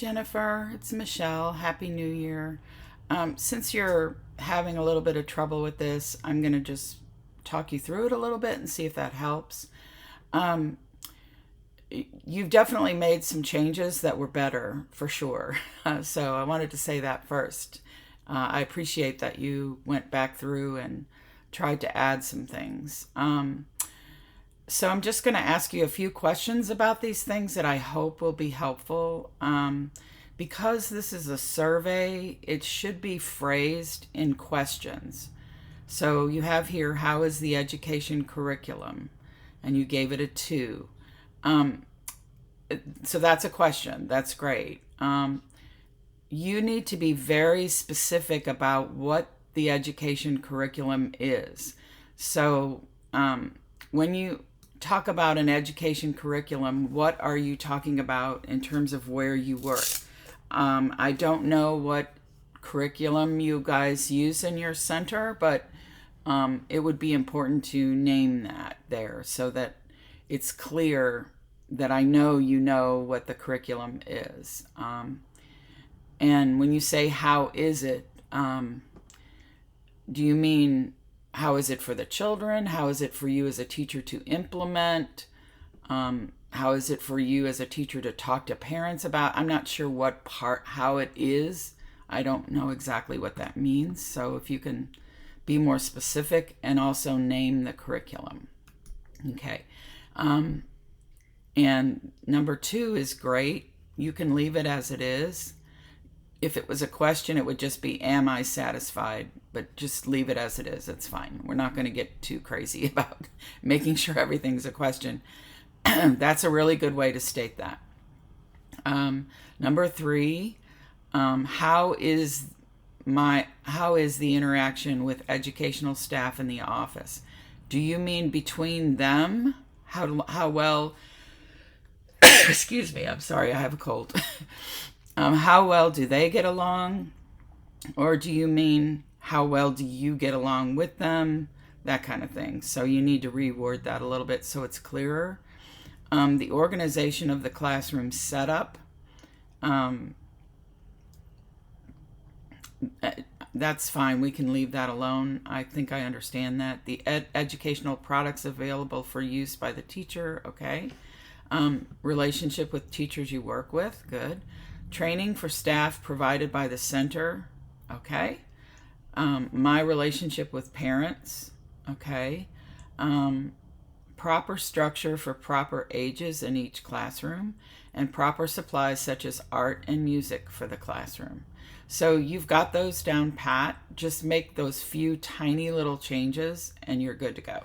Jennifer, it's Michelle. Happy New Year. Since you're having a little bit of trouble with this, I'm going to just talk you through it a little bit and see if that helps. Um, you've definitely made some changes that were better for sure. So I wanted to say that first. I appreciate that you went back through and tried to add some things. So I'm just going to ask you a few questions about these things that I hope will be helpful. Because this is a survey, it should be phrased in questions. So you have here, how is the education curriculum? And you gave it a 2. So that's a question. That's great. You need to be very specific about what the education curriculum is. So when you talk about an education curriculum, what are you talking about in terms of where you work? I don't know what curriculum you guys use in your center, but it would be important to name that there so that it's clear that I know you know what the curriculum is. And when you say, how is it, do you mean how is it for the children? How is it for you as a teacher to implement? How is it for you as a teacher to talk to parents about? I'm not sure what part, how it is. I don't know exactly what that means. So if you can be more specific and also name the curriculum. Okay. And number 2 is great. You can leave it as it is. If it was a question, it would just be, am I satisfied? But just leave it as it is. It's fine. We're not going to get too crazy about making sure everything's a question. That's a really good way to state that. Number 3, how is the interaction with educational staff in the office? Do you mean between them? How well, excuse me, I'm sorry, I have a cold. How well do they get along? Or do you mean how well do you get along with them? That kind of thing. So you need to reword that a little bit so it's clearer. The organization of the classroom setup. That's fine. We can leave that alone. I think I understand that. The educational products available for use by the teacher. Okay. Relationship with teachers you work with. Good. Training for staff provided by the center. Okay. My relationship with parents. Okay. Proper structure for proper ages in each classroom, and proper supplies such as art and music for the classroom. So you've got those down pat. Just make those few tiny little changes and you're good to go.